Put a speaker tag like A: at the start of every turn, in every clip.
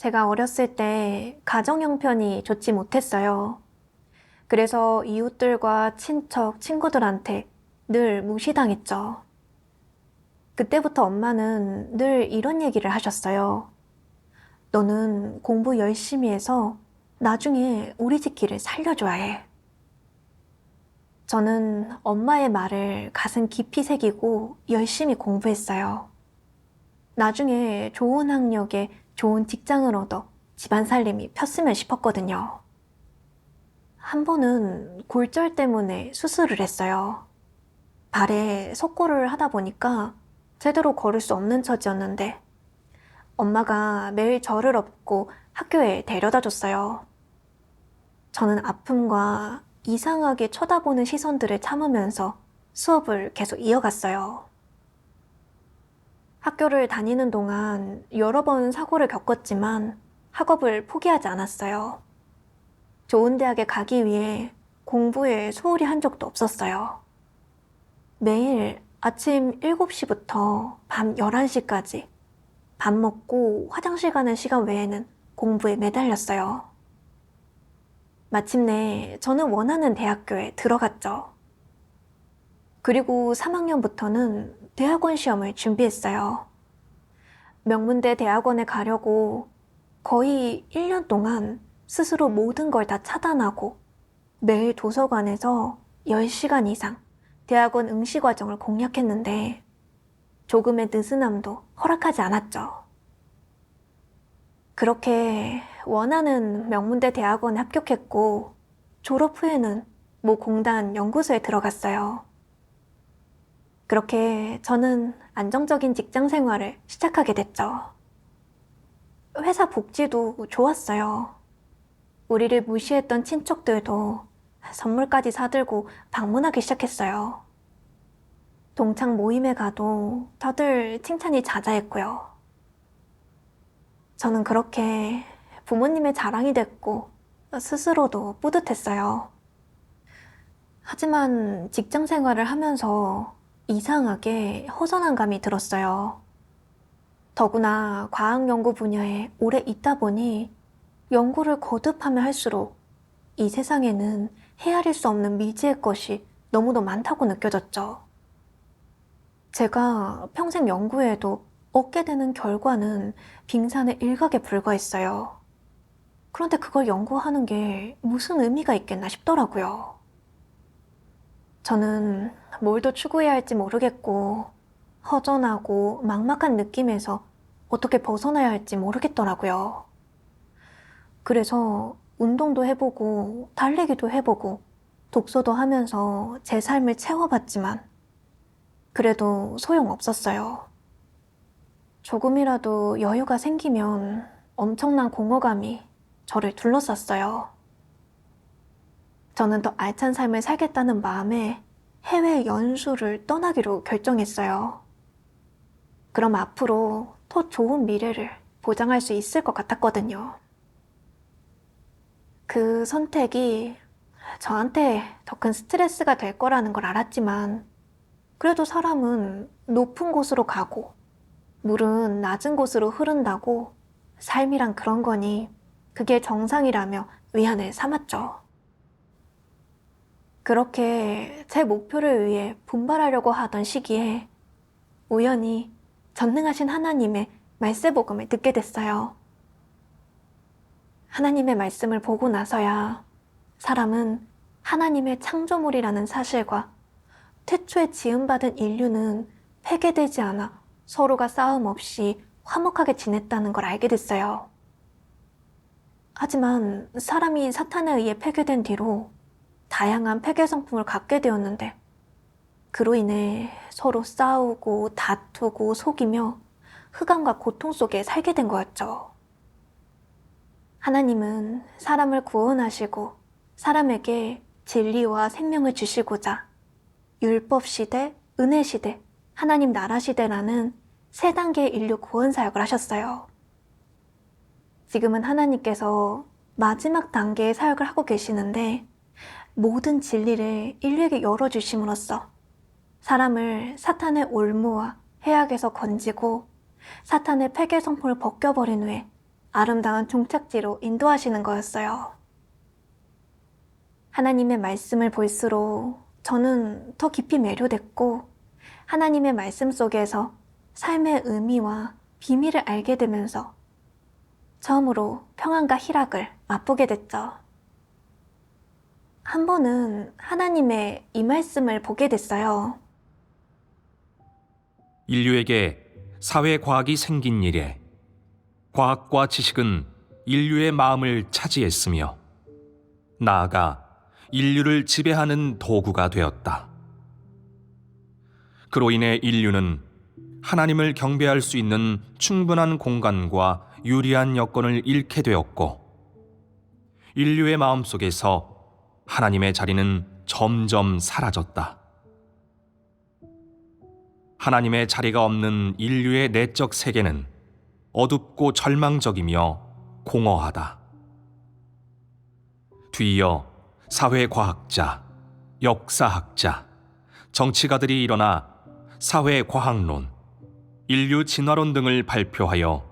A: 제가 어렸을 때 가정 형편이 좋지 못했어요. 그래서 이웃들과 친척, 친구들한테 늘 무시당했죠. 그때부터 엄마는 늘 이런 얘기를 하셨어요. 너는 공부 열심히 해서 나중에 우리 집 길을 살려줘야 해. 저는 엄마의 말을 가슴 깊이 새기고 열심히 공부했어요. 나중에 좋은 학력에 좋은 직장을 얻어 집안 살림이 폈으면 싶었거든요. 한 번은 골절 때문에 수술을 했어요. 발에 석고를 하다 보니까 제대로 걸을 수 없는 처지였는데 엄마가 매일 저를 업고 학교에 데려다 줬어요. 저는 아픔과 이상하게 쳐다보는 시선들을 참으면서 수업을 계속 이어갔어요. 학교를 다니는 동안 여러 번 사고를 겪었지만 학업을 포기하지 않았어요. 좋은 대학에 가기 위해 공부에 소홀히 한 적도 없었어요. 매일 아침 7시부터 밤 11시까지 밥 먹고 화장실 가는 시간 외에는 공부에 매달렸어요. 마침내 저는 원하는 대학교에 들어갔죠. 그리고 3학년부터는 대학원 시험을 준비했어요. 명문대 대학원에 가려고 거의 1년 동안 스스로 모든 걸 다 차단하고 매일 도서관에서 10시간 이상 대학원 응시 과정을 공략했는데 조금의 느슨함도 허락하지 않았죠. 그렇게 원하는 명문대 대학원에 합격했고 졸업 후에는 모 공단 연구소에 들어갔어요. 그렇게 저는 안정적인 직장 생활을 시작하게 됐죠. 회사 복지도 좋았어요. 우리를 무시했던 친척들도 선물까지 사들고 방문하기 시작했어요. 동창 모임에 가도 다들 칭찬이 자자했고요. 저는 그렇게 부모님의 자랑이 됐고 스스로도 뿌듯했어요. 하지만 직장 생활을 하면서 이상하게 허전한 감이 들었어요. 더구나 과학 연구 분야에 오래 있다 보니 연구를 거듭하면 할수록 이 세상에는 헤아릴 수 없는 미지의 것이 너무도 많다고 느껴졌죠. 제가 평생 연구해도 얻게 되는 결과는 빙산의 일각에 불과했어요. 그런데 그걸 연구하는 게 무슨 의미가 있겠나 싶더라고요. 저는 뭘 더 추구해야 할지 모르겠고 허전하고 막막한 느낌에서 어떻게 벗어나야 할지 모르겠더라고요. 그래서 운동도 해보고 달리기도 해보고 독서도 하면서 제 삶을 채워봤지만 그래도 소용없었어요. 조금이라도 여유가 생기면 엄청난 공허감이 저를 둘러쌌어요. 저는 더 알찬 삶을 살겠다는 마음에 해외 연수를 떠나기로 결정했어요. 그럼 앞으로 더 좋은 미래를 보장할 수 있을 것 같았거든요. 그 선택이 저한테 더 큰 스트레스가 될 거라는 걸 알았지만 그래도 사람은 높은 곳으로 가고 물은 낮은 곳으로 흐른다고 삶이란 그런 거니 그게 정상이라며 위안을 삼았죠. 그렇게 제 목표를 위해 분발하려고 하던 시기에 우연히 전능하신 하나님의 말세복음을 듣게 됐어요. 하나님의 말씀을 보고 나서야 사람은 하나님의 창조물이라는 사실과 태초에 지음받은 인류는 폐괴되지 않아 서로가 싸움 없이 화목하게 지냈다는 걸 알게 됐어요. 하지만 사람이 사탄에 의해 폐괴된 뒤로 다양한 폐괴 성품을 갖게 되었는데 그로 인해 서로 싸우고 다투고 속이며 흑암과 고통 속에 살게 된 거였죠. 하나님은 사람을 구원하시고 사람에게 진리와 생명을 주시고자 율법 시대, 은혜 시대, 하나님 나라 시대라는 세 단계의 인류 구원 사역을 하셨어요. 지금은 하나님께서 마지막 단계의 사역을 하고 계시는데 모든 진리를 인류에게 열어주심으로써 사람을 사탄의 올무와 해악에서 건지고 사탄의 폐괴 성품을 벗겨버린 후에 아름다운 종착지로 인도하시는 거였어요. 하나님의 말씀을 볼수록 저는 더 깊이 매료됐고 하나님의 말씀 속에서 삶의 의미와 비밀을 알게 되면서 처음으로 평안과 희락을 맛보게 됐죠. 한 번은 하나님의 이 말씀을 보게 됐어요.
B: 인류에게 사회과학이 생긴 이래 과학과 지식은 인류의 마음을 차지했으며 나아가 인류를 지배하는 도구가 되었다. 그로 인해 인류는 하나님을 경배할 수 있는 충분한 공간과 유리한 여건을 잃게 되었고 인류의 마음속에서 하나님의 자리는 점점 사라졌다. 하나님의 자리가 없는 인류의 내적 세계는 어둡고 절망적이며 공허하다. 뒤이어 사회과학자, 역사학자, 정치가들이 일어나 사회과학론, 인류 진화론 등을 발표하여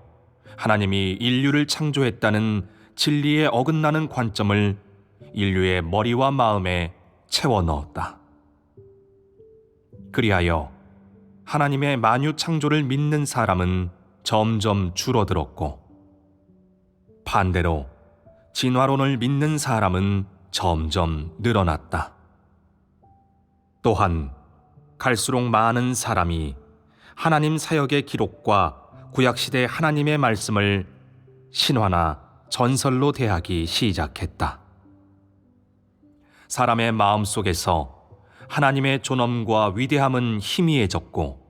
B: 하나님이 인류를 창조했다는 진리에 어긋나는 관점을 인류의 머리와 마음에 채워 넣었다. 그리하여 하나님의 만유 창조를 믿는 사람은 점점 줄어들었고 반대로 진화론을 믿는 사람은 점점 늘어났다. 또한 갈수록 많은 사람이 하나님 사역의 기록과 구약시대 하나님의 말씀을 신화나 전설로 대하기 시작했다. 사람의 마음속에서 하나님의 존엄과 위대함은 희미해졌고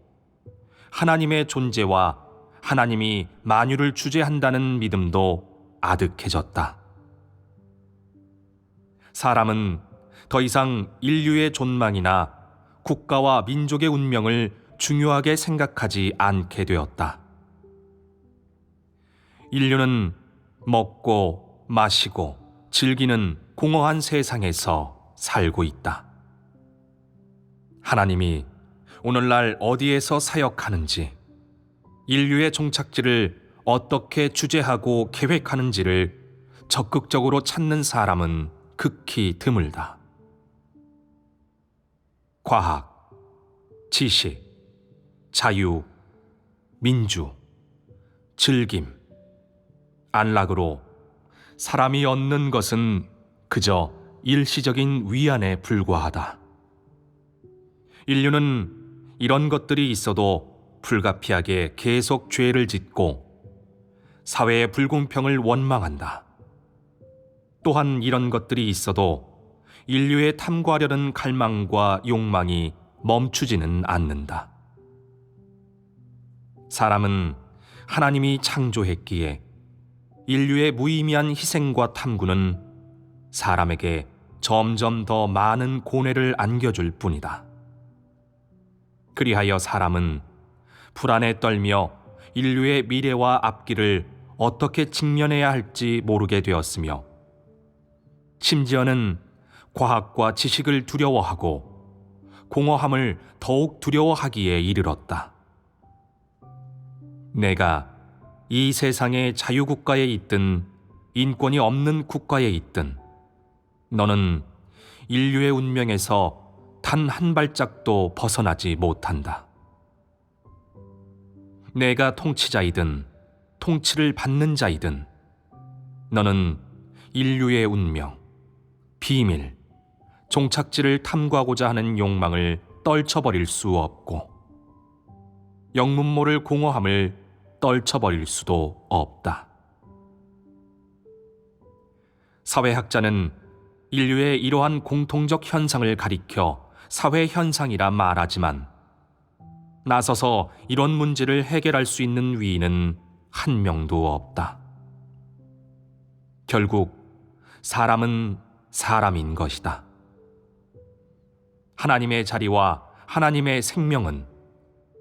B: 하나님의 존재와 하나님이 만유를 주재한다는 믿음도 아득해졌다. 사람은 더 이상 인류의 존망이나 국가와 민족의 운명을 중요하게 생각하지 않게 되었다. 인류는 먹고 마시고 즐기는 공허한 세상에서 살고 있다. 하나님이 오늘날 어디에서 사역하는지, 인류의 종착지를 어떻게 주재하고 계획하는지를 적극적으로 찾는 사람은 극히 드물다. 과학, 지식, 자유, 민주, 즐김, 안락으로 사람이 얻는 것은 그저 일시적인 위안에 불과하다. 인류는 이런 것들이 있어도 불가피하게 계속 죄를 짓고 사회의 불공평을 원망한다. 또한 이런 것들이 있어도 인류의 탐구하려는 갈망과 욕망이 멈추지는 않는다. 사람은 하나님이 창조했기에 인류의 무의미한 희생과 탐구는 사람에게 점점 더 많은 고뇌를 안겨줄 뿐이다. 그리하여 사람은 불안에 떨며 인류의 미래와 앞길을 어떻게 직면해야 할지 모르게 되었으며 심지어는 과학과 지식을 두려워하고 공허함을 더욱 두려워하기에 이르렀다. 내가 이 세상의 자유국가에 있든 인권이 없는 국가에 있든 너는 인류의 운명에서 단 한 발짝도 벗어나지 못한다. 내가 통치자이든 통치를 받는 자이든 너는 인류의 운명, 비밀, 종착지를 탐구하고자 하는 욕망을 떨쳐버릴 수 없고 영문 모를 공허함을 떨쳐버릴 수도 없다. 사회학자는 인류의 이러한 공통적 현상을 가리켜 사회현상이라 말하지만 나서서 이런 문제를 해결할 수 있는 위인은 한 명도 없다. 결국 사람은 사람인 것이다. 하나님의 자리와 하나님의 생명은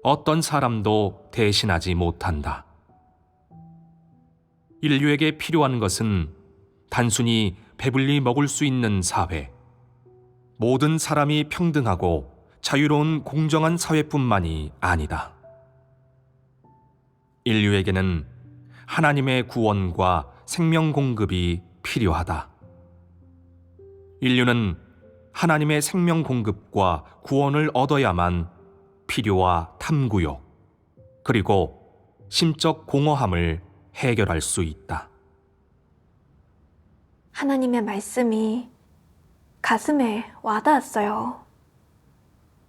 B: 어떤 사람도 대신하지 못한다. 인류에게 필요한 것은 단순히 배불리 먹을 수 있는 사회, 모든 사람이 평등하고 자유로운 공정한 사회뿐만이 아니다. 인류에게는 하나님의 구원과 생명 공급이 필요하다. 인류는 하나님의 생명 공급과 구원을 얻어야만 필요와 탐구욕, 그리고 심적 공허함을 해결할 수 있다.
A: 하나님의 말씀이 가슴에 와닿았어요.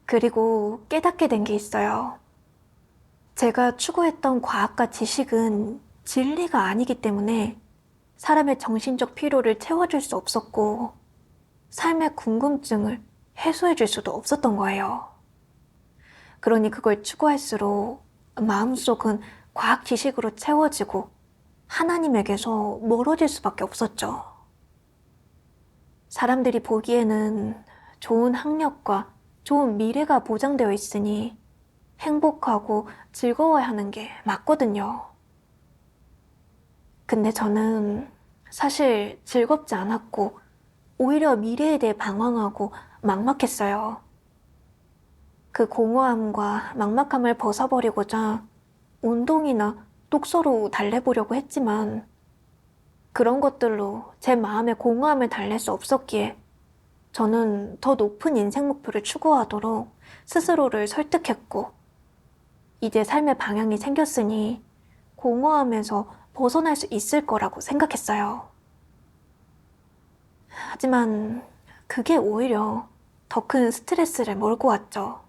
A: 그리고 깨닫게 된 게 있어요. 제가 추구했던 과학과 지식은 진리가 아니기 때문에 사람의 정신적 피로를 채워줄 수 없었고, 삶의 궁금증을 해소해줄 수도 없었던 거예요. 그러니 그걸 추구할수록 마음속은 과학 지식으로 채워지고 하나님에게서 멀어질 수밖에 없었죠. 사람들이 보기에는 좋은 학력과 좋은 미래가 보장되어 있으니 행복하고 즐거워야 하는 게 맞거든요. 근데 저는 사실 즐겁지 않았고 오히려 미래에 대해 방황하고 막막했어요. 그 공허함과 막막함을 벗어버리고자 운동이나 독서로 달래보려고 했지만 그런 것들로 제 마음의 공허함을 달랠 수 없었기에 저는 더 높은 인생 목표를 추구하도록 스스로를 설득했고, 이제 삶의 방향이 생겼으니 공허함에서 벗어날 수 있을 거라고 생각했어요. 하지만 그게 오히려 더 큰 스트레스를 몰고 왔죠.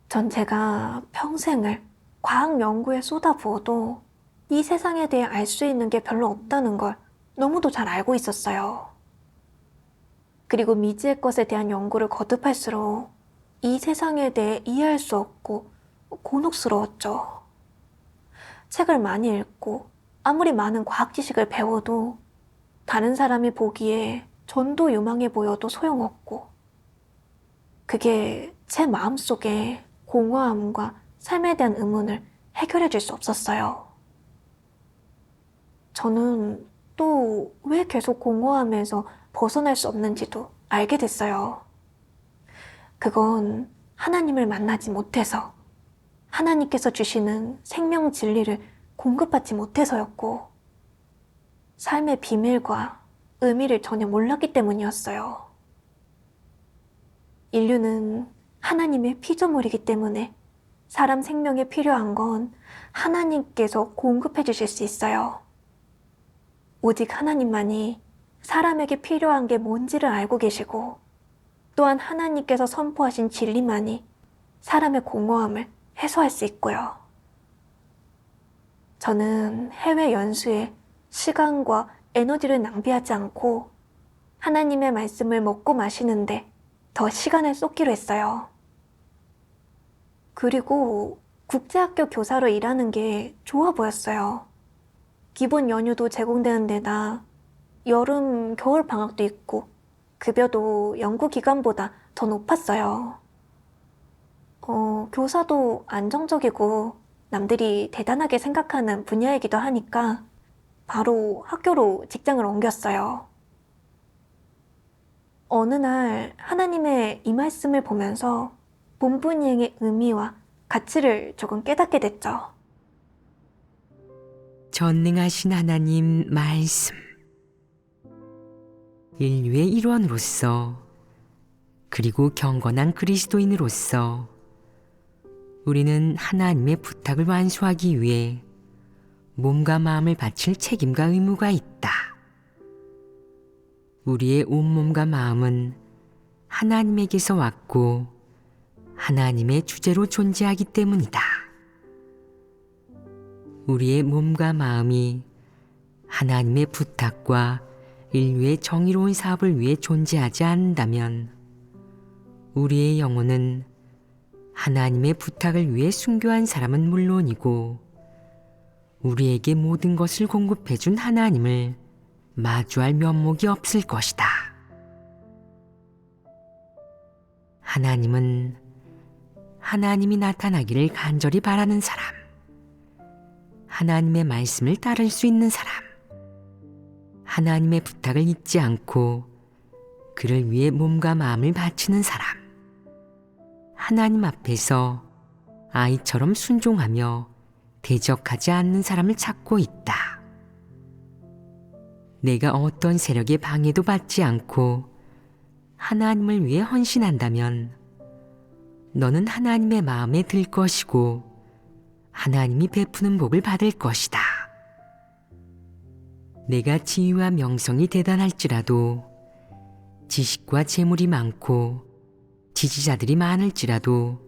A: 전 제가 평생을 과학 연구에 쏟아부어도 이 세상에 대해 알 수 있는 게 별로 없다는 걸 너무도 잘 알고 있었어요. 그리고 미지의 것에 대한 연구를 거듭할수록 이 세상에 대해 이해할 수 없고 곤혹스러웠죠. 책을 많이 읽고 아무리 많은 과학 지식을 배워도 다른 사람이 보기에 전도 유망해 보여도 소용없고, 그게 제 마음속에 공허함과 삶에 대한 의문을 해결해 줄 수 없었어요. 저는 또 왜 계속 공허함에서 벗어날 수 없는지도 알게 됐어요. 그건 하나님을 만나지 못해서, 하나님께서 주시는 생명 진리를 공급받지 못해서였고, 삶의 비밀과 의미를 전혀 몰랐기 때문이었어요. 인류는 하나님의 피조물이기 때문에 사람 생명에 필요한 건 하나님께서 공급해 주실 수 있어요. 오직 하나님만이 사람에게 필요한 게 뭔지를 알고 계시고, 또한 하나님께서 선포하신 진리만이 사람의 공허함을 해소할 수 있고요. 저는 해외 연수에 시간과 에너지를 낭비하지 않고 하나님의 말씀을 먹고 마시는데 더 시간을 쏟기로 했어요. 그리고 국제학교 교사로 일하는 게 좋아 보였어요. 기본 연휴도 제공되는 데다 여름, 겨울 방학도 있고 급여도 연구 기간보다 더 높았어요. 교사도 안정적이고 남들이 대단하게 생각하는 분야이기도 하니까 바로 학교로 직장을 옮겼어요. 어느 날 하나님의 이 말씀을 보면서 본분이행의 의미와 가치를 조금 깨닫게 됐죠.
C: 전능하신 하나님 말씀. 인류의 일원으로서, 그리고 경건한 그리스도인으로서 우리는 하나님의 부탁을 완수하기 위해 몸과 마음을 바칠 책임과 의무가 있다. 우리의 온몸과 마음은 하나님에게서 왔고 하나님의 주제로 존재하기 때문이다. 우리의 몸과 마음이 하나님의 부탁과 인류의 정의로운 사업을 위해 존재하지 않는다면 우리의 영혼은 하나님의 부탁을 위해 순교한 사람은 물론이고 우리에게 모든 것을 공급해 준 하나님을 마주할 면목이 없을 것이다. 하나님은 하나님이 나타나기를 간절히 바라는 사람, 하나님의 말씀을 따를 수 있는 사람, 하나님의 부탁을 잊지 않고 그를 위해 몸과 마음을 바치는 사람, 하나님 앞에서 아이처럼 순종하며 대적하지 않는 사람을 찾고 있다. 내가 어떤 세력의 방해도 받지 않고 하나님을 위해 헌신한다면 너는 하나님의 마음에 들 것이고 하나님이 베푸는 복을 받을 것이다. 내가 지위와 명성이 대단할지라도 지식과 재물이 많고 지지자들이 많을지라도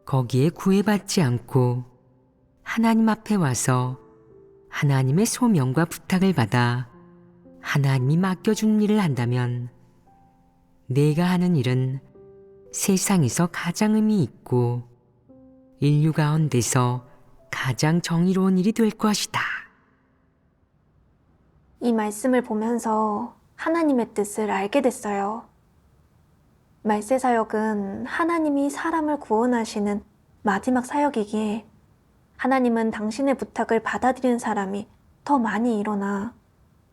C: 거기에 구애받지 않고 하나님 앞에 와서 하나님의 소명과 부탁을 받아 하나님이 맡겨준 일을 한다면 내가 하는 일은 세상에서 가장 의미 있고 인류 가운데서 가장 정의로운 일이 될 것이다.
A: 이 말씀을 보면서 하나님의 뜻을 알게 됐어요. 말세 사역은 하나님이 사람을 구원하시는 마지막 사역이기에 하나님은 당신의 부탁을 받아들이는 사람이 더 많이 일어나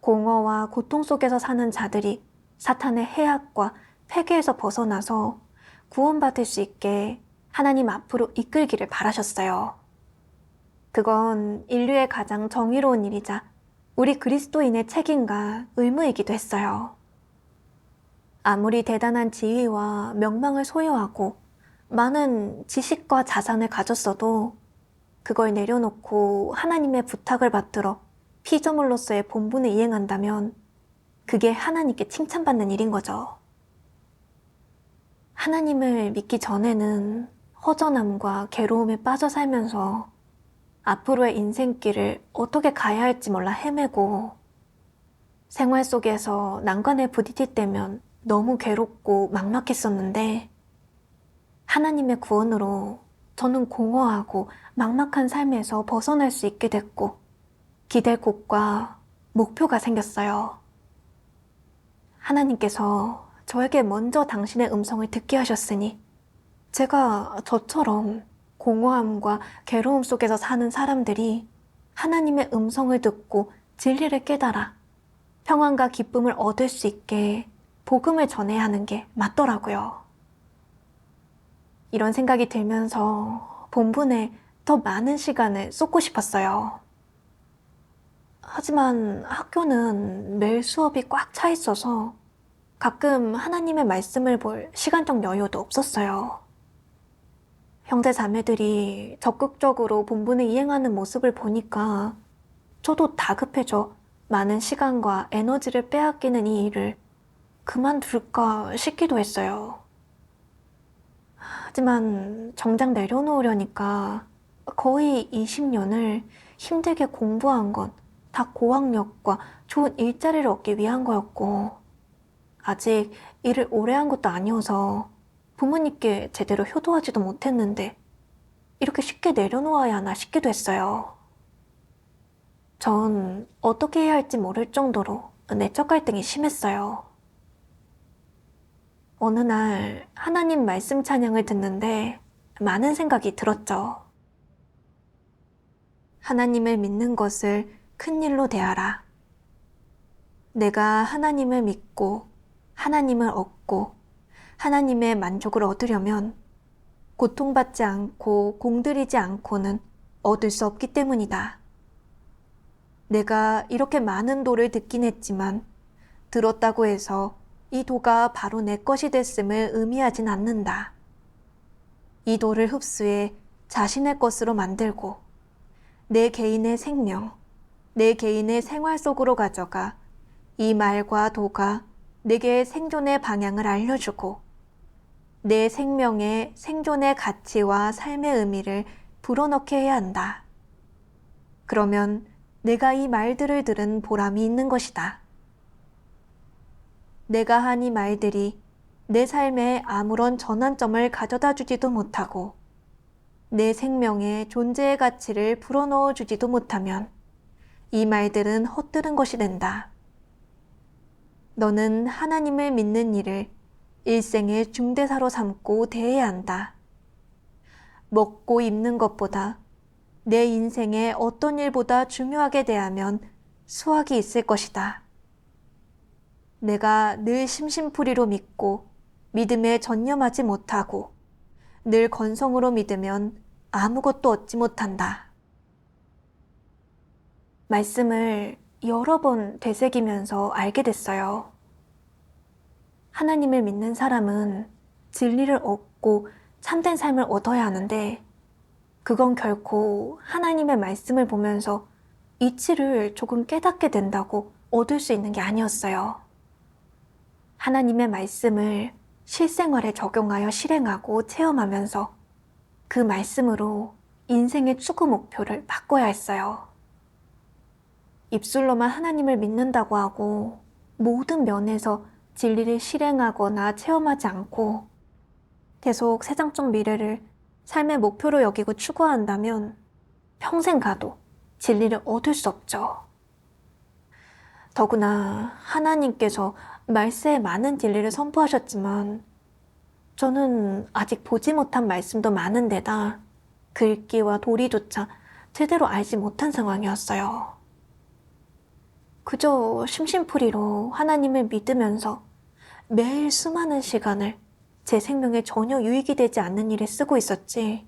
A: 공허와 고통 속에서 사는 자들이 사탄의 해악과 폐괴에서 벗어나서 구원받을 수 있게 하나님 앞으로 이끌기를 바라셨어요. 그건 인류의 가장 정의로운 일이자 우리 그리스도인의 책임과 의무이기도 했어요. 아무리 대단한 지위와 명망을 소유하고 많은 지식과 자산을 가졌어도 그걸 내려놓고 하나님의 부탁을 받들어 피조물로서의 본분을 이행한다면 그게 하나님께 칭찬받는 일인 거죠. 하나님을 믿기 전에는 허전함과 괴로움에 빠져 살면서 앞으로의 인생길을 어떻게 가야 할지 몰라 헤매고 생활 속에서 난관에 부딪힐 때면 너무 괴롭고 막막했었는데 하나님의 구원으로 저는 공허하고 막막한 삶에서 벗어날 수 있게 됐고 기댈 곳과 목표가 생겼어요. 하나님께서 저에게 먼저 당신의 음성을 듣게 하셨으니 제가 저처럼 공허함과 괴로움 속에서 사는 사람들이 하나님의 음성을 듣고 진리를 깨달아 평안과 기쁨을 얻을 수 있게 복음을 전해야 하는 게 맞더라고요. 이런 생각이 들면서 본분에 더 많은 시간을 쏟고 싶었어요. 하지만 학교는 매일 수업이 꽉 차 있어서 가끔 하나님의 말씀을 볼 시간적 여유도 없었어요. 형제 자매들이 적극적으로 본분을 이행하는 모습을 보니까 저도 다급해져 많은 시간과 에너지를 빼앗기는 이 일을 그만둘까 싶기도 했어요. 하지만 정작 내려놓으려니까 거의 20년을 힘들게 공부한 건 다 고학력과 좋은 일자리를 얻기 위한 거였고 아직 일을 오래 한 것도 아니어서 부모님께 제대로 효도하지도 못했는데 이렇게 쉽게 내려놓아야 하나 싶기도 했어요. 전 어떻게 해야 할지 모를 정도로 내적 갈등이 심했어요. 어느 날 하나님 말씀 찬양을 듣는데 많은 생각이 들었죠. 하나님을 믿는 것을 큰 일로 대하라. 내가 하나님을 믿고 하나님을 얻고 하나님의 만족을 얻으려면 고통받지 않고 공들이지 않고는 얻을 수 없기 때문이다. 내가 이렇게 많은 도를 듣긴 했지만 들었다고 해서 이 도가 바로 내 것이 됐음을 의미하진 않는다. 이 도를 흡수해 자신의 것으로 만들고 내 개인의 생명, 내 개인의 생활 속으로 가져가 이 말과 도가 내게 생존의 방향을 알려주고 내 생명의 생존의 가치와 삶의 의미를 불어넣게 해야 한다. 그러면 내가 이 말들을 들은 보람이 있는 것이다. 내가 한 이 말들이 내 삶에 아무런 전환점을 가져다 주지도 못하고 내 생명의 존재의 가치를 불어넣어 주지도 못하면 이 말들은 헛들은 것이 된다. 너는 하나님을 믿는 일을 일생의 중대사로 삼고 대해야 한다. 먹고 입는 것보다 내 인생의 어떤 일보다 중요하게 대하면 수확이 있을 것이다. 내가 늘 심심풀이로 믿고 믿음에 전념하지 못하고 늘 건성으로 믿으면 아무것도 얻지 못한다. 말씀을 여러 번 되새기면서 알게 됐어요. 하나님을 믿는 사람은 진리를 얻고 참된 삶을 얻어야 하는데, 그건 결코 하나님의 말씀을 보면서 이치를 조금 깨닫게 된다고 얻을 수 있는 게 아니었어요. 하나님의 말씀을 실생활에 적용하여 실행하고 체험하면서 그 말씀으로 인생의 추구 목표를 바꿔야 했어요. 입술로만 하나님을 믿는다고 하고 모든 면에서 진리를 실행하거나 체험하지 않고 계속 세상적 미래를 삶의 목표로 여기고 추구한다면 평생 가도 진리를 얻을 수 없죠. 더구나 하나님께서 말세에 많은 진리를 선포하셨지만 저는 아직 보지 못한 말씀도 많은 데다 글귀와 도리조차 제대로 알지 못한 상황이었어요. 그저 심심풀이로 하나님을 믿으면서 매일 수많은 시간을 제 생명에 전혀 유익이 되지 않는 일에 쓰고 있었지,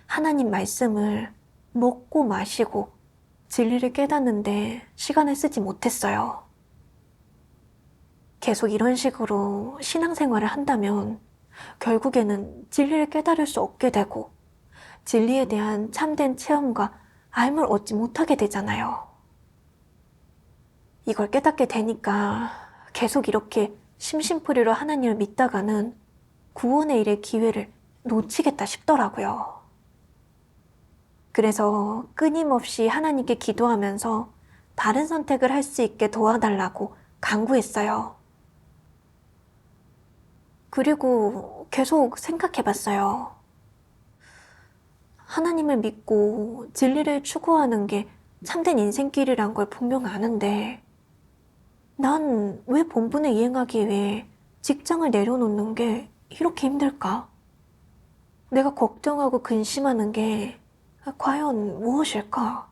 A: 하나님 말씀을 먹고 마시고 진리를 깨닫는데 시간을 쓰지 못했어요. 계속 이런 식으로 신앙생활을 한다면 결국에는 진리를 깨달을 수 없게 되고 진리에 대한 참된 체험과 알을 얻지 못하게 되잖아요. 이걸 깨닫게 되니까 계속 이렇게 심심풀이로 하나님을 믿다가는 구원의 일의 기회를 놓치겠다 싶더라고요. 그래서 끊임없이 하나님께 기도하면서 바른 선택을 할 수 있게 도와달라고 간구했어요. 그리고 계속 생각해봤어요. 하나님을 믿고 진리를 추구하는 게 참된 인생길이란 걸 분명 아는데 난 왜 본분을 이행하기 위해 직장을 내려놓는 게 이렇게 힘들까? 내가 걱정하고 근심하는 게 과연 무엇일까?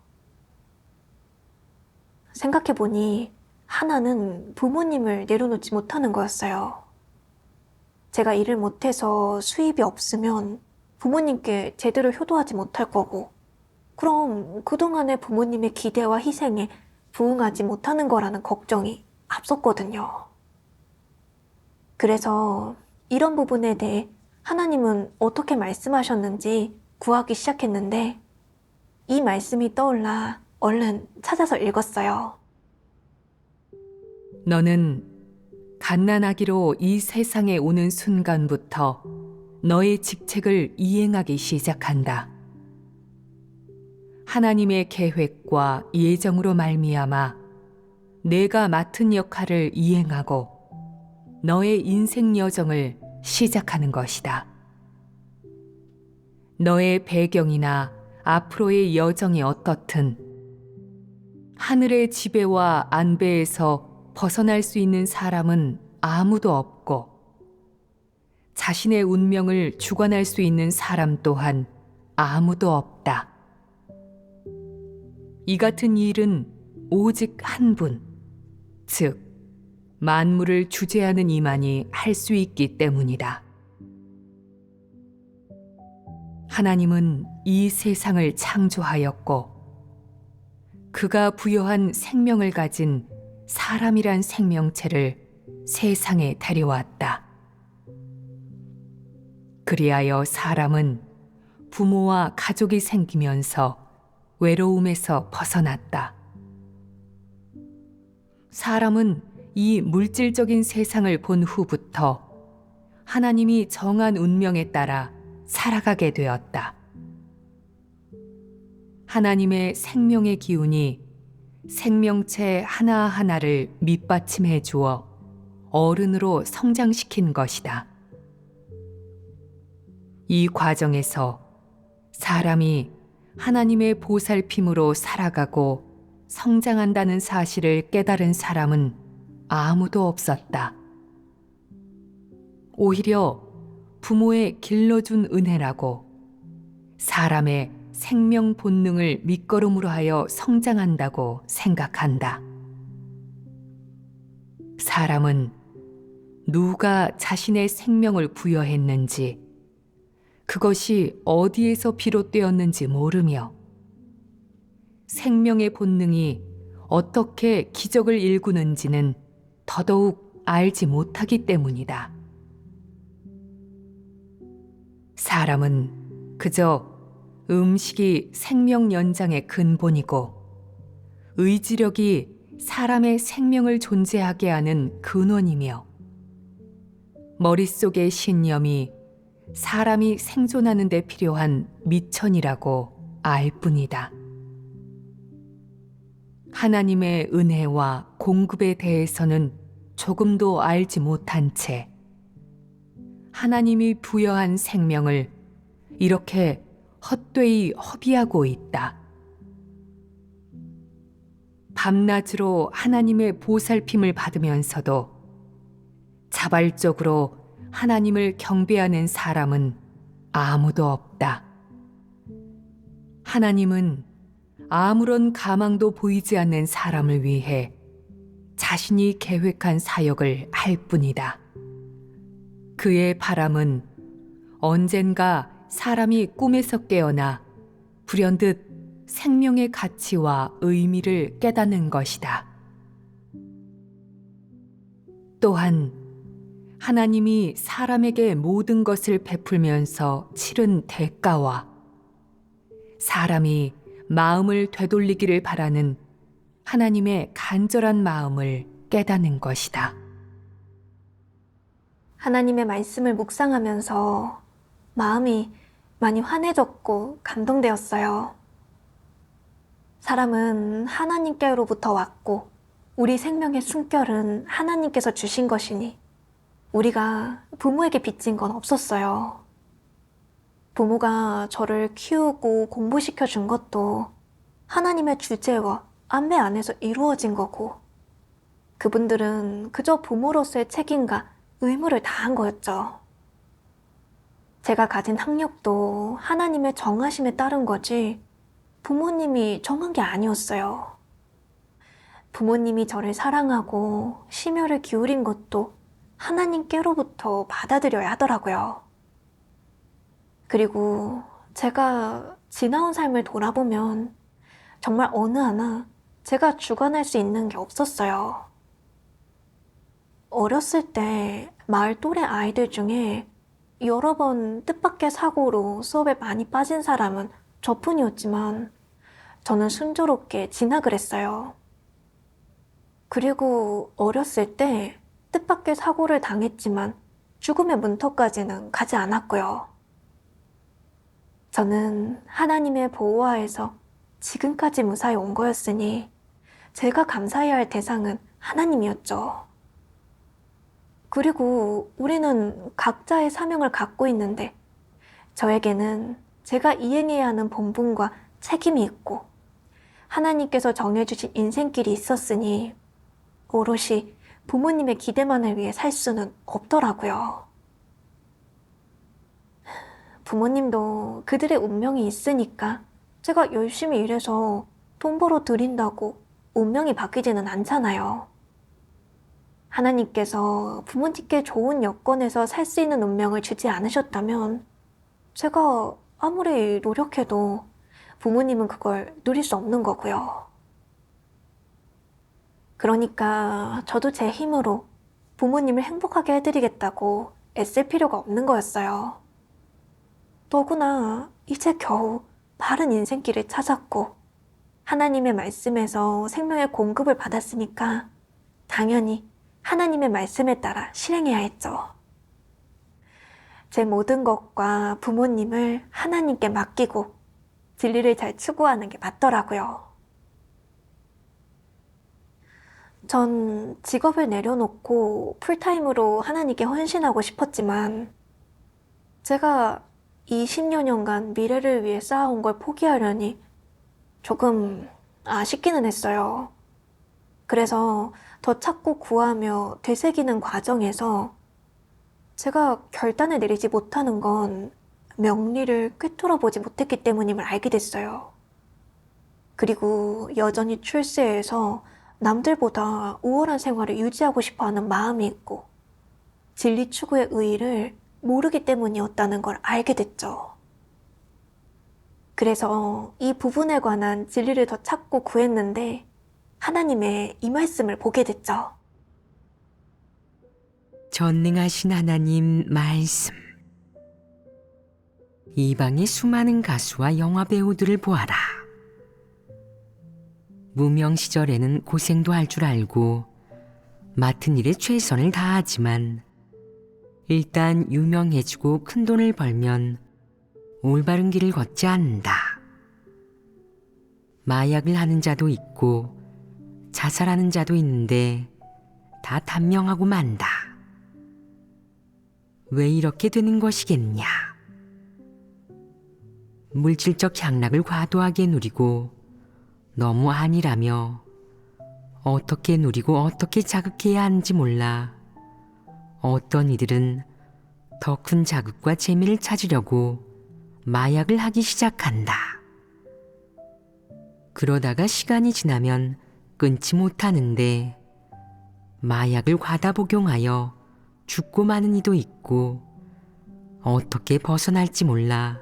A: 생각해보니 하나는 부모님을 내려놓지 못하는 거였어요. 제가 일을 못해서 수입이 없으면 부모님께 제대로 효도하지 못할 거고, 그럼 그동안의 부모님의 기대와 희생에 부응하지 못하는 거라는 걱정이 앞섰거든요. 그래서 이런 부분에 대해 하나님은 어떻게 말씀하셨는지 구하기 시작했는데 이 말씀이 떠올라 얼른 찾아서 읽었어요.
D: 너는 갓난아기로 이 세상에 오는 순간부터 너의 직책을 이행하기 시작한다. 하나님의 계획과 예정으로 말미암아 내가 맡은 역할을 이행하고 너의 인생 여정을 시작하는 것이다. 너의 배경이나 앞으로의 여정이 어떻든 하늘의 지배와 안배에서 벗어날 수 있는 사람은 아무도 없고 자신의 운명을 주관할 수 있는 사람 또한 아무도 없다. 이 같은 일은 오직 한 분, 즉 만물을 주재하는 이만이 할 수 있기 때문이다. 하나님은 이 세상을 창조하였고 그가 부여한 생명을 가진 사람이란 생명체를 세상에 데려왔다. 그리하여 사람은 부모와 가족이 생기면서 외로움에서 벗어났다. 사람은 이 물질적인 세상을 본 후부터 하나님이 정한 운명에 따라 살아가게 되었다. 하나님의 생명의 기운이 생명체 하나하나를 밑받침해 주어 어른으로 성장시킨 것이다. 이 과정에서 사람이 하나님의 보살핌으로 살아가고 성장한다는 사실을 깨달은 사람은 아무도 없었다. 오히려 부모의 길러준 은혜라고 사람의 생명 본능을 밑거름으로 하여 성장한다고 생각한다. 사람은 누가 자신의 생명을 부여했는지, 그것이 어디에서 비롯되었는지 모르며 생명의 본능이 어떻게 기적을 일구는지는 더더욱 알지 못하기 때문이다. 사람은 그저 음식이 생명 연장의 근본이고 의지력이 사람의 생명을 존재하게 하는 근원이며 머릿속의 신념이 사람이 생존하는 데 필요한 미천이라고 알 뿐이다. 하나님의 은혜와 공급에 대해서는 조금도 알지 못한 채 하나님이 부여한 생명을 이렇게 헛되이 허비하고 있다. 밤낮으로 하나님의 보살핌을 받으면서도 자발적으로 하나님을 경배하는 사람은 아무도 없다. 하나님은 아무런 가망도 보이지 않는 사람을 위해 자신이 계획한 사역을 할 뿐이다. 그의 바람은 언젠가 사람이 꿈에서 깨어나 불현듯 생명의 가치와 의미를 깨닫는 것이다. 또한 하나님이 사람에게 모든 것을 베풀면서 치른 대가와 사람이 마음을 되돌리기를 바라는 하나님의 간절한 마음을 깨닫는 것이다.
A: 하나님의 말씀을 묵상하면서 마음이 많이 환해졌고 감동되었어요. 사람은 하나님께로부터 왔고 우리 생명의 숨결은 하나님께서 주신 것이니 우리가 부모에게 빚진 건 없었어요. 부모가 저를 키우고 공부시켜 준 것도 하나님의 주재와 안배 안에서 이루어진 거고 그분들은 그저 부모로서의 책임과 의무를 다한 거였죠. 제가 가진 학력도 하나님의 정하심에 따른 거지 부모님이 정한 게 아니었어요. 부모님이 저를 사랑하고 심혈을 기울인 것도 하나님께로부터 받아들여야 하더라고요. 그리고 제가 지나온 삶을 돌아보면 정말 어느 하나 제가 주관할 수 있는 게 없었어요. 어렸을 때 마을 또래 아이들 중에 여러 번 뜻밖의 사고로 수업에 많이 빠진 사람은 저뿐이었지만 저는 순조롭게 진학을 했어요. 그리고 어렸을 때 뜻밖의 사고를 당했지만 죽음의 문턱까지는 가지 않았고요. 저는 하나님의 보호하에서 지금까지 무사히 온 거였으니 제가 감사해야 할 대상은 하나님이었죠. 그리고 우리는 각자의 사명을 갖고 있는데 저에게는 제가 이행해야 하는 본분과 책임이 있고 하나님께서 정해주신 인생길이 있었으니 오롯이 부모님의 기대만을 위해 살 수는 없더라고요. 부모님도 그들의 운명이 있으니까 제가 열심히 일해서 돈 벌어 드린다고 운명이 바뀌지는 않잖아요. 하나님께서 부모님께 좋은 여건에서 살 수 있는 운명을 주지 않으셨다면 제가 아무리 노력해도 부모님은 그걸 누릴 수 없는 거고요. 그러니까 저도 제 힘으로 부모님을 행복하게 해드리겠다고 애쓸 필요가 없는 거였어요. 더구나 이제 겨우 바른 인생길을 찾았고 하나님의 말씀에서 생명의 공급을 받았으니까 당연히 하나님의 말씀에 따라 실행해야 했죠. 제 모든 것과 부모님을 하나님께 맡기고 진리를 잘 추구하는 게 맞더라고요. 전 직업을 내려놓고 풀타임으로 하나님께 헌신하고 싶었지만 제가 20여 년간 미래를 위해 쌓아온 걸 포기하려니 조금 아쉽기는 했어요. 그래서 더 찾고 구하며 되새기는 과정에서 제가 결단을 내리지 못하는 건 명리를 꿰뚫어보지 못했기 때문임을 알게 됐어요. 그리고 여전히 출세해서 남들보다 우월한 생활을 유지하고 싶어하는 마음이 있고 진리 추구의 의의를 모르기 때문이었다는 걸 알게 됐죠. 그래서 이 부분에 관한 진리를 더 찾고 구했는데 하나님의 이 말씀을 보게 됐죠.
C: 전능하신 하나님 말씀. 이방의 수많은 가수와 영화 배우들을 보아라. 무명 시절에는 고생도 할 줄 알고 맡은 일에 최선을 다하지만 일단 유명해지고 큰 돈을 벌면 올바른 길을 걷지 않는다. 마약을 하는 자도 있고 자살하는 자도 있는데 다 단명하고 만다. 왜 이렇게 되는 것이겠냐? 물질적 향락을 과도하게 누리고 너무 안일하며 어떻게 누리고 어떻게 자극해야 하는지 몰라 어떤 이들은 더 큰 자극과 재미를 찾으려고 마약을 하기 시작한다. 그러다가 시간이 지나면 끊지 못하는데 마약을 과다 복용하여 죽고 마는 이도 있고 어떻게 벗어날지 몰라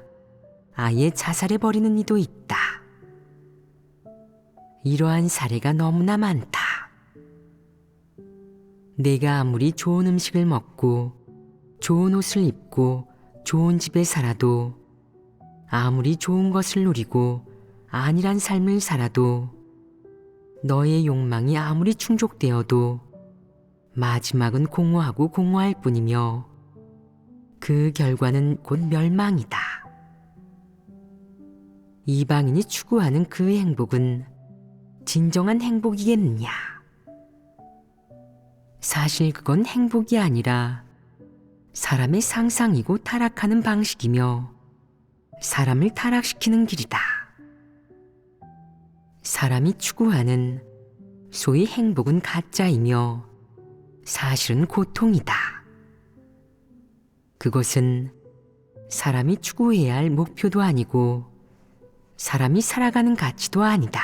C: 아예 자살해버리는 이도 있다. 이러한 사례가 너무나 많다. 내가 아무리 좋은 음식을 먹고 좋은 옷을 입고 좋은 집에 살아도 아무리 좋은 것을 누리고 안일한 삶을 살아도 너의 욕망이 아무리 충족되어도 마지막은 공허하고 공허할 뿐이며 그 결과는 곧 멸망이다. 이방인이 추구하는 그 행복은 진정한 행복이겠느냐? 사실 그건 행복이 아니라 사람의 상상이고 타락하는 방식이며 사람을 타락시키는 길이다. 사람이 추구하는 소위 행복은 가짜이며 사실은 고통이다. 그것은 사람이 추구해야 할 목표도 아니고 사람이 살아가는 가치도 아니다.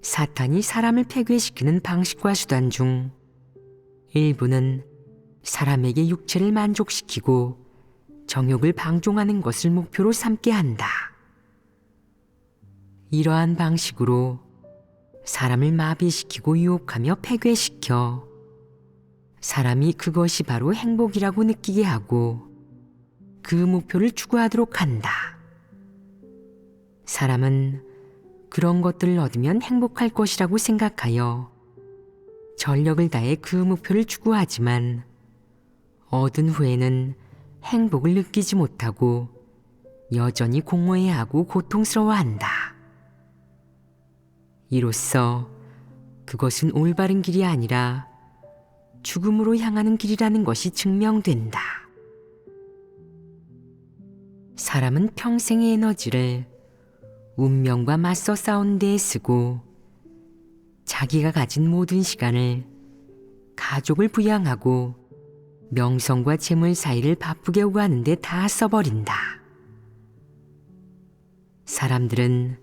C: 사탄이 사람을 폐괴시키는 방식과 수단 중 일부는 사람에게 육체를 만족시키고 정욕을 방종하는 것을 목표로 삼게 한다. 이러한 방식으로 사람을 마비시키고 유혹하며 폐괴시켜 사람이 그것이 바로 행복이라고 느끼게 하고 그 목표를 추구하도록 한다. 사람은 그런 것들을 얻으면 행복할 것이라고 생각하여 전력을 다해 그 목표를 추구하지만 얻은 후에는 행복을 느끼지 못하고 여전히 공허해하고 고통스러워한다. 이로써 그것은 올바른 길이 아니라 죽음으로 향하는 길이라는 것이 증명된다. 사람은 평생의 에너지를 운명과 맞서 싸우는 데에 쓰고 자기가 가진 모든 시간을 가족을 부양하고 명성과 재물 사이를 바쁘게 오가는 데 다 써버린다. 사람들은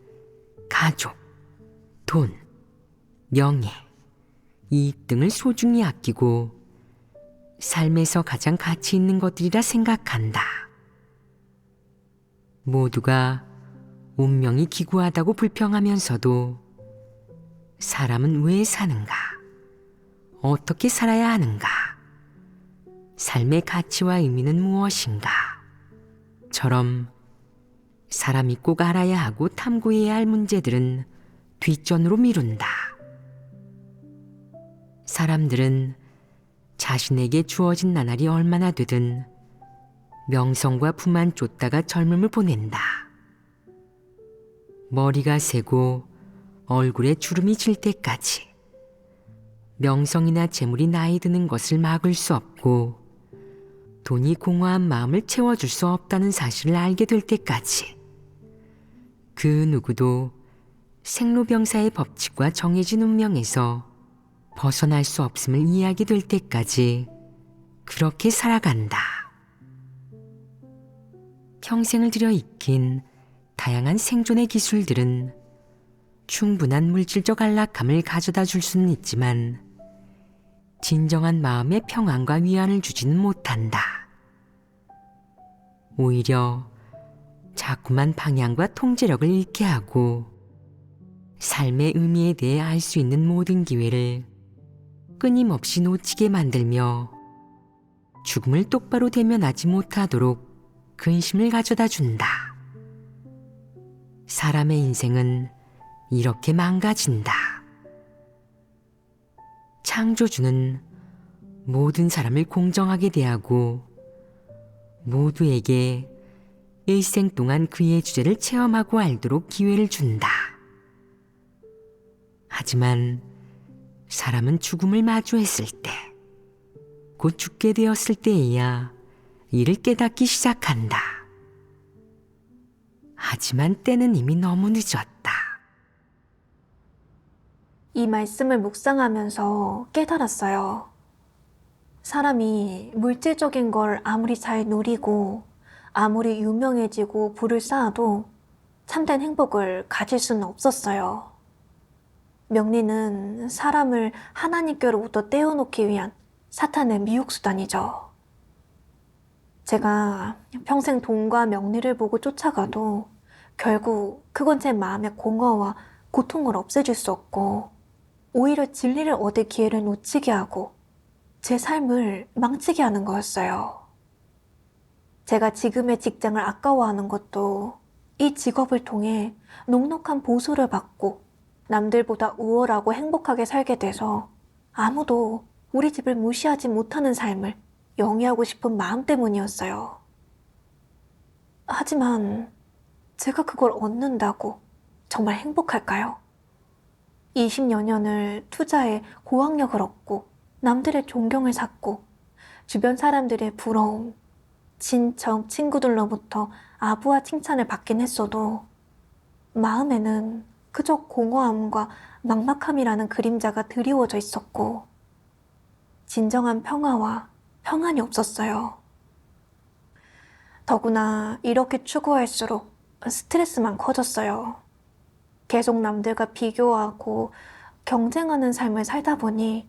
C: 가족, 돈, 명예, 이익 등을 소중히 아끼고 삶에서 가장 가치 있는 것들이라 생각한다. 모두가 운명이 기구하다고 불평하면서도 사람은 왜 사는가? 어떻게 살아야 하는가? 삶의 가치와 의미는 무엇인가? 처럼 사람이 꼭 알아야 하고 탐구해야 할 문제들은 뒷전으로 미룬다. 사람들은 자신에게 주어진 나날이 얼마나 되든 명성과 부만 쫓다가 젊음을 보낸다. 머리가 새고 얼굴에 주름이 질 때까지 명성이나 재물이 나이 드는 것을 막을 수 없고 돈이 공허한 마음을 채워줄 수 없다는 사실을 알게 될 때까지 그 누구도 생로병사의 법칙과 정해진 운명에서 벗어날 수 없음을 이해하게 될 때까지 그렇게 살아간다. 평생을 들여 익힌 다양한 생존의 기술들은 충분한 물질적 안락함을 가져다 줄 수는 있지만 진정한 마음의 평안과 위안을 주지는 못한다. 오히려 자꾸만 방향과 통제력을 잃게 하고 삶의 의미에 대해 알 수 있는 모든 기회를 끊임없이 놓치게 만들며 죽음을 똑바로 대면하지 못하도록 근심을 가져다 준다. 사람의 인생은 이렇게 망가진다. 창조주는 모든 사람을 공정하게 대하고 모두에게 일생 동안 그의 주제를 체험하고 알도록 기회를 준다. 하지만 사람은 죽음을 마주했을 때, 곧 죽게 되었을 때에야 이를 깨닫기 시작한다. 하지만 때는 이미 너무 늦었다.
A: 이 말씀을 묵상하면서 깨달았어요. 사람이 물질적인 걸 아무리 잘 누리고 아무리 유명해지고 부를 쌓아도 참된 행복을 가질 수는 없었어요. 명리는 사람을 하나님께로부터 떼어놓기 위한 사탄의 미혹수단이죠. 제가 평생 돈과 명리를 보고 쫓아가도 결국 그건 제 마음의 공허와 고통을 없애줄 수 없고 오히려 진리를 얻을 기회를 놓치게 하고 제 삶을 망치게 하는 거였어요. 제가 지금의 직장을 아까워하는 것도 이 직업을 통해 넉넉한 보수를 받고 남들보다 우월하고 행복하게 살게 돼서 아무도 우리 집을 무시하지 못하는 삶을 영위하고 싶은 마음 때문이었어요. 하지만 제가 그걸 얻는다고 정말 행복할까요? 20여 년을 투자해 고학력을 얻고 남들의 존경을 샀고 주변 사람들의 부러움, 친척, 친구들로부터 아부와 칭찬을 받긴 했어도 마음에는 그저 공허함과 막막함이라는 그림자가 드리워져 있었고 진정한 평화와 평안이 없었어요. 더구나 이렇게 추구할수록 스트레스만 커졌어요. 계속 남들과 비교하고 경쟁하는 삶을 살다 보니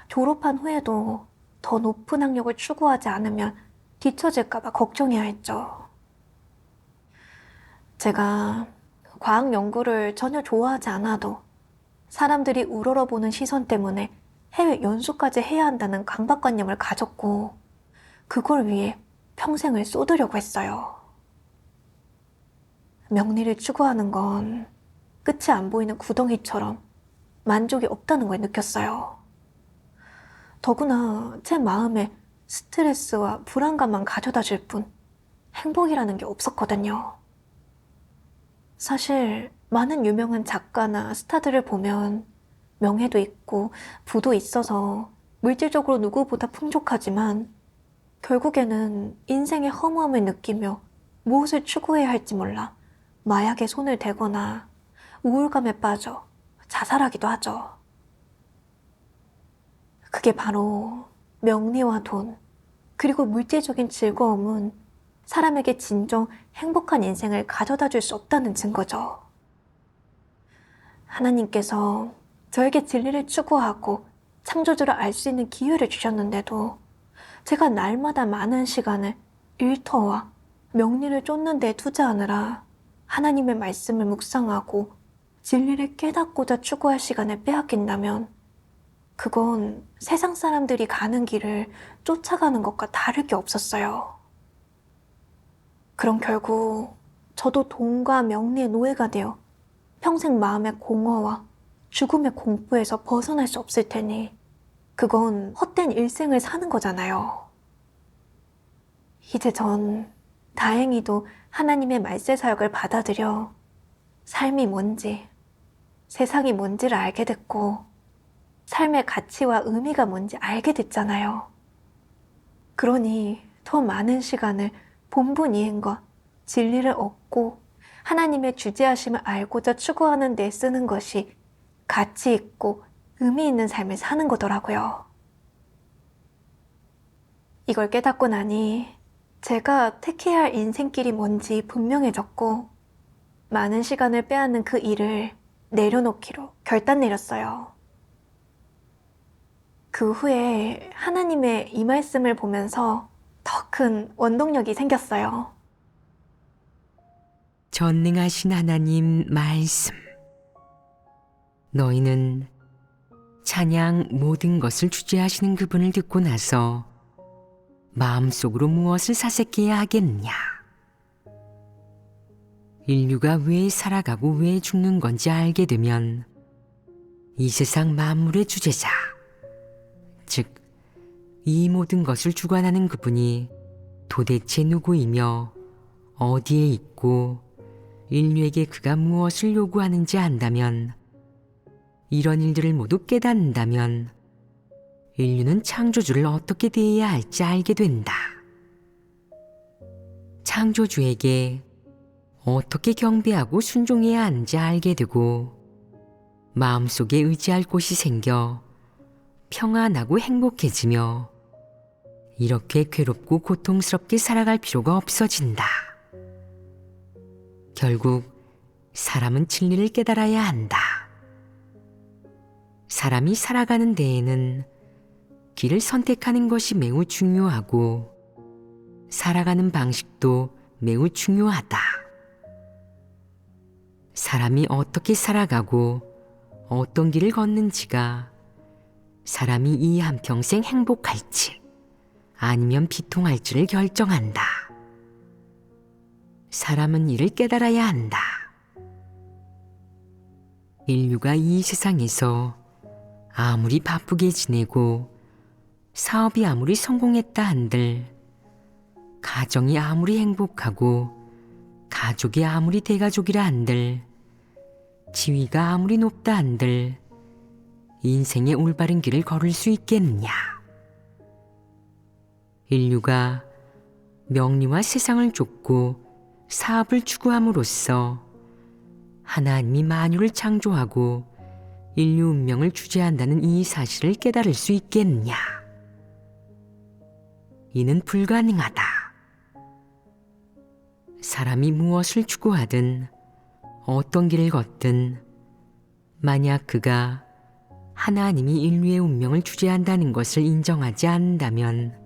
A: 졸업한 후에도 더 높은 학력을 추구하지 않으면 뒤처질까봐 걱정해야 했죠. 제가 과학 연구를 전혀 좋아하지 않아도 사람들이 우러러보는 시선 때문에 해외 연수까지 해야 한다는 강박관념을 가졌고 그걸 위해 평생을 쏟으려고 했어요. 명리를 추구하는 건 끝이 안 보이는 구덩이처럼 만족이 없다는 걸 느꼈어요. 더구나 제 마음에 스트레스와 불안감만 가져다 줄 뿐 행복이라는 게 없었거든요. 사실 많은 유명한 작가나 스타들을 보면 명예도 있고 부도 있어서 물질적으로 누구보다 풍족하지만 결국에는 인생의 허무함을 느끼며 무엇을 추구해야 할지 몰라 마약에 손을 대거나 우울감에 빠져 자살하기도 하죠. 그게 바로 명리와 돈, 그리고 물질적인 즐거움은 사람에게 진정 행복한 인생을 가져다 줄 수 없다는 증거죠. 하나님께서 저에게 진리를 추구하고 창조주를 알 수 있는 기회를 주셨는데도 제가 날마다 많은 시간을 일터와 명리를 쫓는 데 투자하느라 하나님의 말씀을 묵상하고 진리를 깨닫고자 추구할 시간을 빼앗긴다면 그건 세상 사람들이 가는 길을 쫓아가는 것과 다를 게 없었어요. 그럼 결국 저도 돈과 명리의 노예가 되어 평생 마음의 공허와 죽음의 공포에서 벗어날 수 없을 테니 그건 헛된 일생을 사는 거잖아요. 이제 전 다행히도 하나님의 말세 사역을 받아들여 삶이 뭔지, 세상이 뭔지를 알게 됐고 삶의 가치와 의미가 뭔지 알게 됐잖아요. 그러니 더 많은 시간을 본분 이행과 진리를 얻고 하나님의 주재하심을 알고자 추구하는 데 쓰는 것이 가치 있고 의미 있는 삶을 사는 거더라고요. 이걸 깨닫고 나니 제가 택해야 할 인생길이 뭔지 분명해졌고 많은 시간을 빼앗는 그 일을 내려놓기로 결단 내렸어요. 그 후에 하나님의 이 말씀을 보면서 더 큰 원동력이 생겼어요.
C: 전능하신 하나님 말씀. 너희는 찬양 모든 것을 주재하시는 그분을 듣고 나서 마음속으로 무엇을 사색해야 하겠냐? 인류가 왜 살아가고 왜 죽는 건지 알게 되면 이 세상 만물의 주재자, 즉 이 모든 것을 주관하는 그분이 도대체 누구이며 어디에 있고 인류에게 그가 무엇을 요구하는지 안다면, 이런 일들을 모두 깨닫는다면 인류는 창조주를 어떻게 대해야 할지 알게 된다. 창조주에게 어떻게 경배하고 순종해야 하는지 알게 되고 마음속에 의지할 곳이 생겨 평안하고 행복해지며 이렇게 괴롭고 고통스럽게 살아갈 필요가 없어진다. 결국 사람은 진리를 깨달아야 한다. 사람이 살아가는 데에는 길을 선택하는 것이 매우 중요하고 살아가는 방식도 매우 중요하다. 사람이 어떻게 살아가고 어떤 길을 걷는지가 사람이 이 한평생 행복할지 아니면 비통할지를 결정한다. 사람은 이를 깨달아야 한다. 인류가 이 세상에서 아무리 바쁘게 지내고 사업이 아무리 성공했다 한들, 가정이 아무리 행복하고 가족이 아무리 대가족이라 한들, 지위가 아무리 높다 한들 인생의 올바른 길을 걸을 수 있겠느냐? 인류가 명리와 세상을 좇고 사업을 추구함으로써 하나님이 만유를 창조하고 인류 운명을 주재한다는 이 사실을 깨달을 수 있겠느냐? 이는 불가능하다. 사람이 무엇을 추구하든 어떤 길을 걷든 만약 그가 하나님이 인류의 운명을 주재한다는 것을 인정하지 않는다면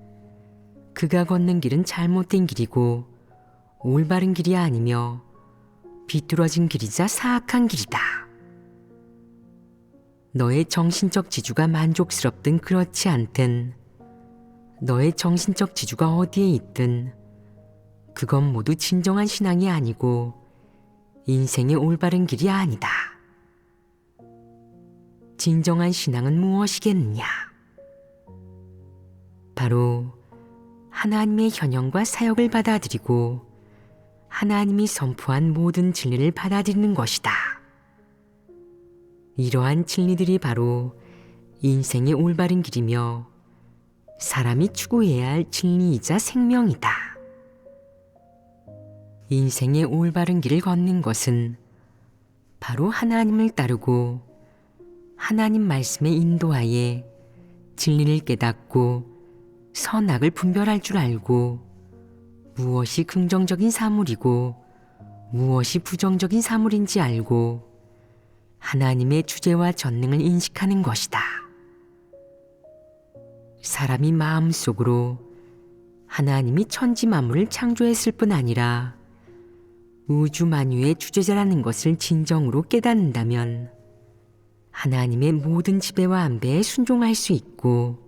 C: 그가 걷는 길은 잘못된 길이고 올바른 길이 아니며 비뚤어진 길이자 사악한 길이다. 너의 정신적 지주가 만족스럽든 그렇지 않든, 너의 정신적 지주가 어디에 있든 그건 모두 진정한 신앙이 아니고 인생의 올바른 길이 아니다. 진정한 신앙은 무엇이겠느냐? 바로 하나님의 현현과 사역을 받아들이고 하나님이 선포한 모든 진리를 받아들이는 것이다. 이러한 진리들이 바로 인생의 올바른 길이며 사람이 추구해야 할 진리이자 생명이다. 인생의 올바른 길을 걷는 것은 바로 하나님을 따르고 하나님 말씀의 인도하에 진리를 깨닫고 선악을 분별할 줄 알고 무엇이 긍정적인 사물이고 무엇이 부정적인 사물인지 알고 하나님의 주재와 전능을 인식하는 것이다. 사람이 마음속으로 하나님이 천지 만물을 창조했을 뿐 아니라 우주 만유의 주재자라는 것을 진정으로 깨닫는다면 하나님의 모든 지배와 안배에 순종할 수 있고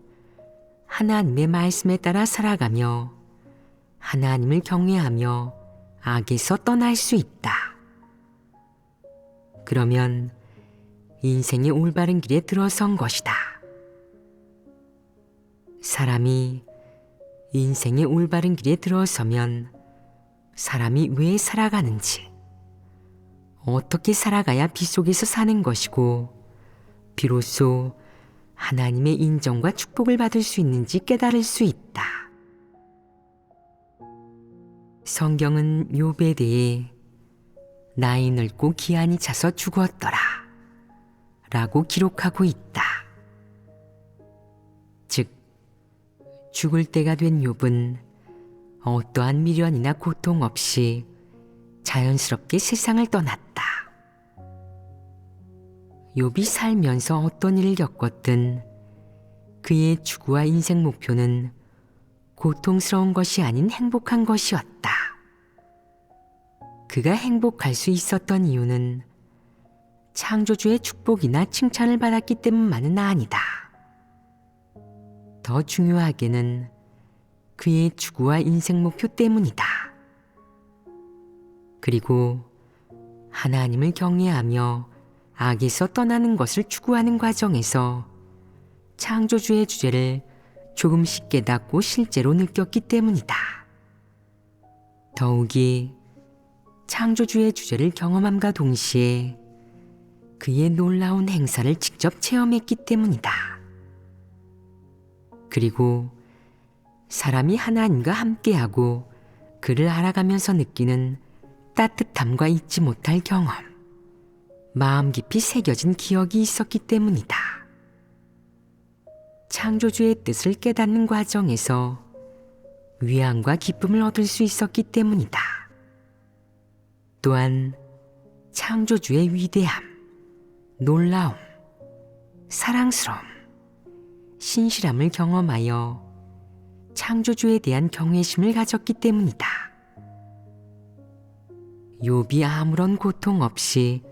C: 하나님의 말씀에 따라 살아가며 하나님을 경외하며 악에서 떠날 수 있다. 그러면 인생의 올바른 길에 들어선 것이다. 사람이 인생의 올바른 길에 들어서면 사람이 왜 살아가는지, 어떻게 살아가야 빗속에서 사는 것이고 비로소 하나님의 인정과 축복을 받을 수 있는지 깨달을 수 있다. 성경은 욥에 대해 나이 늙고 기한이 차서 죽었더라 라고 기록하고 있다. 즉, 죽을 때가 된 욥은 어떠한 미련이나 고통 없이 자연스럽게 세상을 떠났다. 욥이 살면서 어떤 일을 겪었든 그의 추구와 인생 목표는 고통스러운 것이 아닌 행복한 것이었다. 그가 행복할 수 있었던 이유는 창조주의 축복이나 칭찬을 받았기 때문만은 아니다. 더 중요하게는 그의 추구와 인생 목표 때문이다. 그리고 하나님을 경외하며 악에서 떠나는 것을 추구하는 과정에서 창조주의 주제를 조금씩 깨닫고 실제로 느꼈기 때문이다. 더욱이 창조주의 주제를 경험함과 동시에 그의 놀라운 행사를 직접 체험했기 때문이다. 그리고 사람이 하나님과 함께하고 그를 알아가면서 느끼는 따뜻함과 잊지 못할 경험, 마음 깊이 새겨진 기억이 있었기 때문이다. 창조주의 뜻을 깨닫는 과정에서 위안과 기쁨을 얻을 수 있었기 때문이다. 또한 창조주의 위대함, 놀라움, 사랑스러움, 신실함을 경험하여 창조주에 대한 경외심을 가졌기 때문이다. 욥이 아무런 고통 없이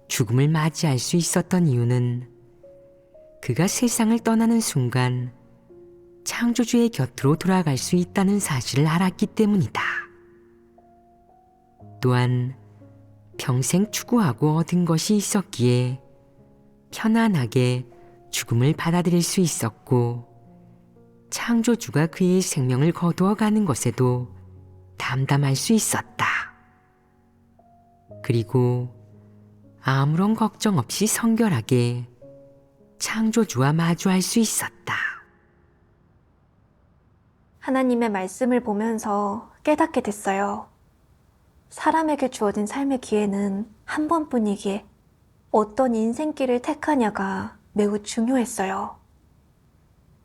C: 죽음을 맞이할 수 있었던 이유는 그가 세상을 떠나는 순간 창조주의 곁으로 돌아갈 수 있다는 사실을 알았기 때문이다. 또한 평생 추구하고 얻은 것이 있었기에 편안하게 죽음을 받아들일 수 있었고, 창조주가 그의 생명을 거두어 가는 것에도 담담할 수 있었다. 그리고 아무런 걱정 없이 성결하게 창조주와 마주할 수 있었다.
A: 하나님의 말씀을 보면서 깨닫게 됐어요. 사람에게 주어진 삶의 기회는 한 번뿐이기에 어떤 인생길을 택하냐가 매우 중요했어요.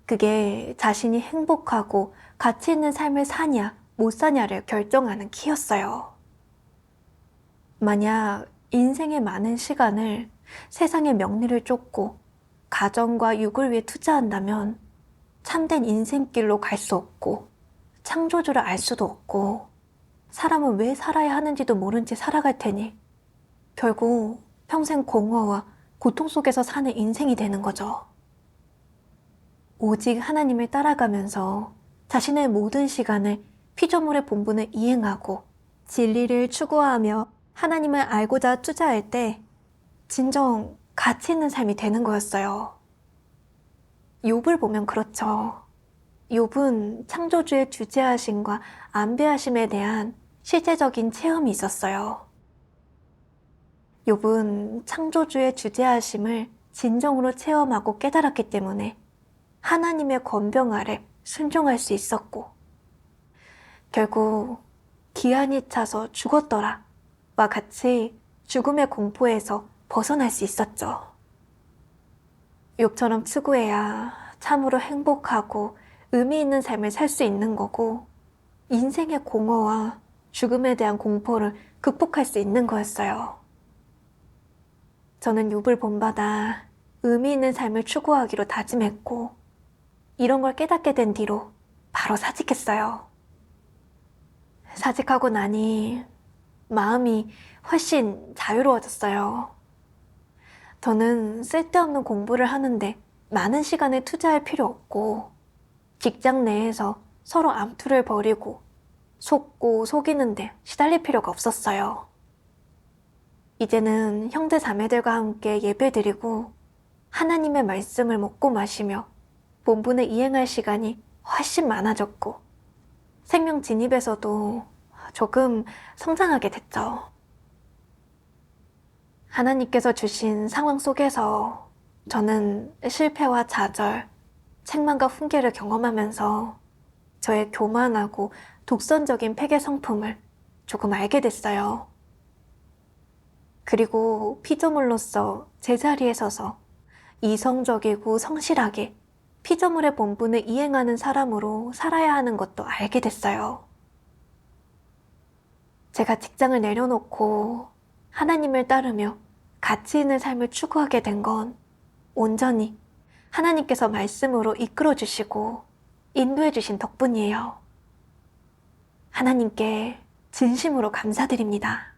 A: 그게 자신이 행복하고 가치 있는 삶을 사냐, 못 사냐를 결정하는 키였어요. 만약 인생의 많은 시간을 세상의 명리를 쫓고 가정과 육을 위해 투자한다면 참된 인생길로 갈 수 없고 창조주를 알 수도 없고 사람은 왜 살아야 하는지도 모른 채 살아갈 테니 결국 평생 공허와 고통 속에서 사는 인생이 되는 거죠. 오직 하나님을 따라가면서 자신의 모든 시간을 피조물의 본분을 이행하고 진리를 추구하며 하나님을 알고자 투자할 때 진정 가치 있는 삶이 되는 거였어요. 욥을 보면 그렇죠. 욥은 창조주의 주재하심과 안배하심에 대한 실제적인 체험이 있었어요. 욥은 창조주의 주재하심을 진정으로 체험하고 깨달았기 때문에 하나님의 권병 아래 순종할 수 있었고, 결국 기한이 차서 죽었더라 와 같이 죽음의 공포에서 벗어날 수 있었죠. 욥처럼 추구해야 참으로 행복하고 의미 있는 삶을 살 수 있는 거고, 인생의 공허와 죽음에 대한 공포를 극복할 수 있는 거였어요. 저는 욥을 본받아 의미 있는 삶을 추구하기로 다짐했고, 이런 걸 깨닫게 된 뒤로 바로 사직했어요. 사직하고 나니 마음이 훨씬 자유로워졌어요. 저는 쓸데없는 공부를 하는데 많은 시간을 투자할 필요 없고, 직장 내에서 서로 암투를 벌이고 속고 속이는데 시달릴 필요가 없었어요. 이제는 형제 자매들과 함께 예배드리고 하나님의 말씀을 먹고 마시며 본분을 이행할 시간이 훨씬 많아졌고, 생명 진입에서도 조금 성장하게 됐죠. 하나님께서 주신 상황 속에서 저는 실패와 좌절, 책망과 훈계를 경험하면서 저의 교만하고 독선적인 패계 성품을 조금 알게 됐어요. 그리고 피조물로서 제자리에 서서 이성적이고 성실하게 피조물의 본분을 이행하는 사람으로 살아야 하는 것도 알게 됐어요. 제가 직장을 내려놓고 하나님을 따르며 가치 있는 삶을 추구하게 된 건 온전히 하나님께서 말씀으로 이끌어 주시고 인도해 주신 덕분이에요. 하나님께 진심으로 감사드립니다.